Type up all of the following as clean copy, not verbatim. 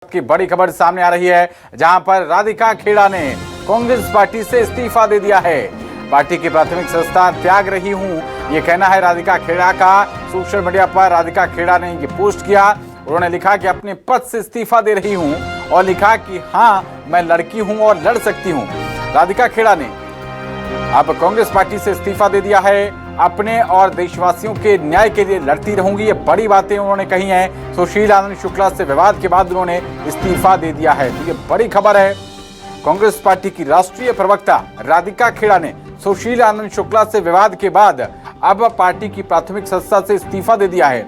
वक्त की बड़ी खबर सामने आ रही है, जहां पर राधिका खेड़ा ने कांग्रेस पार्टी से इस्तीफा दे दिया है। पार्टी की प्राथमिक सदस्यता त्याग रही हूं, ये कहना है राधिका खेड़ा का। सोशल मीडिया पर राधिका खेड़ा ने ये पोस्ट किया। उन्होंने लिखा कि अपने पद से इस्तीफा दे रही हूं और लिखा कि हाँ, मैं लड़की हूं और लड़ सकती हूं। राधिका खेड़ा ने अब कांग्रेस पार्टी से इस्तीफा दे दिया है। अपने और देशवासियों के न्याय के लिए लड़ती रहूंगी, ये बड़ी बातें उन्होंने कही हैं। सुशील आनंद शुक्ला से विवाद के बाद उन्होंने इस्तीफा दे दिया है। तो ये बड़ी खबर है। कांग्रेस पार्टी की राष्ट्रीय प्रवक्ता राधिका खेड़ा ने सुशील आनंद शुक्ला से विवाद के बाद अब पार्टी की प्राथमिक सदस्यता से इस्तीफा दे दिया है।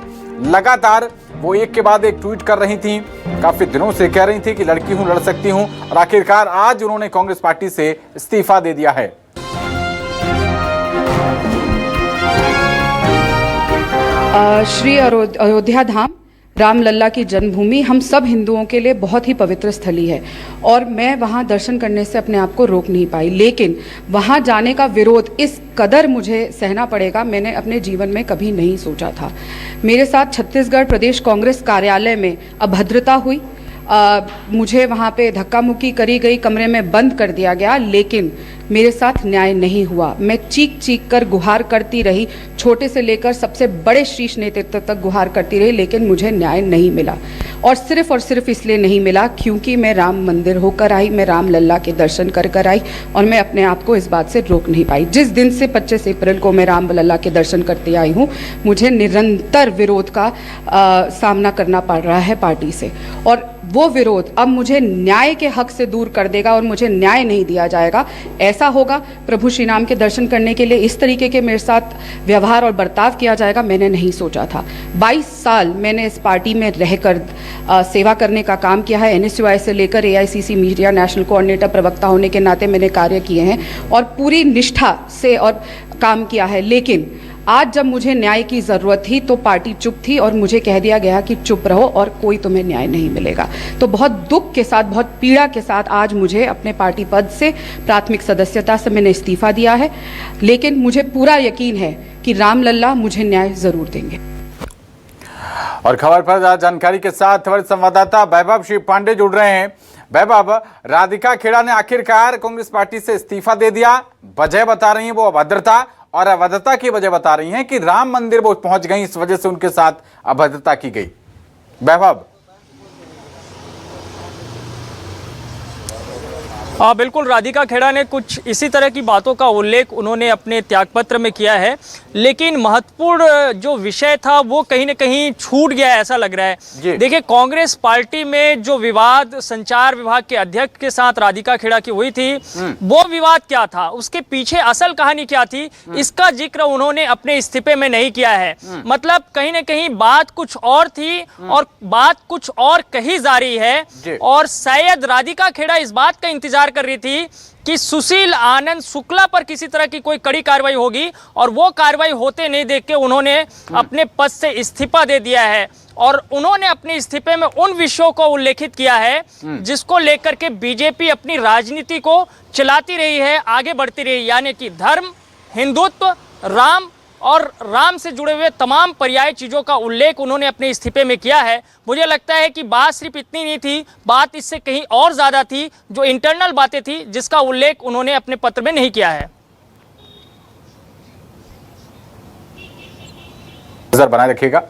लगातार वो एक के बाद एक ट्वीट कर रही थी, काफी दिनों से कह रही थी कि लड़की हूं, लड़ सकती हूं, और आखिरकार आज उन्होंने कांग्रेस पार्टी से इस्तीफा दे दिया है। श्री अयोध्या धाम रामलल्ला की जन्मभूमि हम सब हिंदुओं के लिए बहुत ही पवित्र स्थली है और मैं वहां दर्शन करने से अपने आप को रोक नहीं पाई, लेकिन वहां जाने का विरोध इस कदर मुझे सहना पड़ेगा, मैंने अपने जीवन में कभी नहीं सोचा था। मेरे साथ छत्तीसगढ़ प्रदेश कांग्रेस कार्यालय में अभद्रता हुई, मुझे वहाँ पे धक्का मुक्की करी गई, कमरे में बंद कर दिया गया, लेकिन मेरे साथ न्याय नहीं हुआ। मैं चीख चीख कर गुहार करती रही, छोटे से लेकर सबसे बड़े शीर्ष नेतृत्व तक गुहार करती रही, लेकिन मुझे न्याय नहीं मिला। और सिर्फ इसलिए नहीं मिला क्योंकि मैं राम मंदिर होकर आई, मैं राम लल्ला के दर्शन कर आई और मैं अपने आप को इस बात से रोक नहीं पाई। जिस दिन से 25 अप्रैल को मैं राम लल्ला के दर्शन करते आई हूँ, मुझे निरंतर विरोध का सामना करना पड़ रहा है पार्टी से, और वो विरोध अब मुझे न्याय के हक से दूर कर देगा और मुझे न्याय नहीं दिया जाएगा। ऐसा होगा, प्रभु श्री राम के दर्शन करने के लिए इस तरीके के मेरे साथ व्यवहार और बर्ताव किया जाएगा, मैंने नहीं सोचा था। 22 साल मैंने इस पार्टी में रहकर सेवा करने का काम किया है। NSUI से लेकर AICC मीडिया नेशनल कोऑर्डिनेटर प्रवक्ता होने के नाते मैंने कार्य किए हैं और पूरी निष्ठा से और काम किया है, लेकिन आज जब मुझे न्याय की ज़रूरत थी तो पार्टी चुप थी और मुझे कह दिया गया कि चुप रहो और कोई तुम्हें न्याय नहीं मिलेगा। तो बहुत दुख के साथ, बहुत पीड़ा के साथ आज मुझे अपने पार्टी पद से, प्राथमिक सदस्यता से मैंने इस्तीफा दिया है, लेकिन मुझे पूरा यकीन है कि राम लल्ला मुझे न्याय ज़रूर देंगे। और खबर पर जानकारी के साथ हमारे संवाददाता वैभव श्री पांडे जुड़ रहे हैं। वैभव, राधिका खेड़ा ने आखिरकार कांग्रेस पार्टी से इस्तीफा दे दिया, वजह बता रही है वो अभद्रता, और अभद्रता की वजह बता रही हैं कि राम मंदिर वो पहुंच गई, इस वजह से उनके साथ अभद्रता की गई। वैभव, बिल्कुल, राधिका खेड़ा ने कुछ इसी तरह की बातों का उल्लेख उन्होंने अपने त्यागपत्र में किया है, लेकिन महत्वपूर्ण जो विषय था वो कहीं न कहीं छूट गया है, ऐसा लग रहा है। देखिए, कांग्रेस पार्टी में जो विवाद संचार विभाग के अध्यक्ष के साथ राधिका खेड़ा की हुई थी, वो विवाद क्या था, उसके पीछे असल कहानी क्या थी, इसका जिक्र उन्होंने अपने इस्तीफे में नहीं किया है। मतलब कहीं न कहीं बात कुछ और थी और बात कुछ और कही जा रही है, और शायद राधिका खेड़ा इस बात का इंतजार कर रही थी कि सुशील आनंद शुक्ला पर किसी तरह की कोई कड़ी कार्रवाई होगी, और वो कार्रवाई होते नहीं देख के उन्होंने अपने पद से इस्तीफा दे दिया है। और उन्होंने अपने इस्तीफे में उन विषयों को उल्लेखित किया है जिसको लेकर के बीजेपी अपनी राजनीति को चलाती रही है, आगे बढ़ती रही, यानी कि धर्म, हिंदुत्व, राम और राम से जुड़े हुए तमाम पर्याय चीज़ों का उल्लेख उन्होंने अपने इस्तीफे में किया है। मुझे लगता है कि बात सिर्फ इतनी नहीं थी, बात इससे कहीं और ज़्यादा थी, जो इंटरनल बातें थी जिसका उल्लेख उन्होंने अपने पत्र में नहीं किया है। नजर बनाए रखिएगा।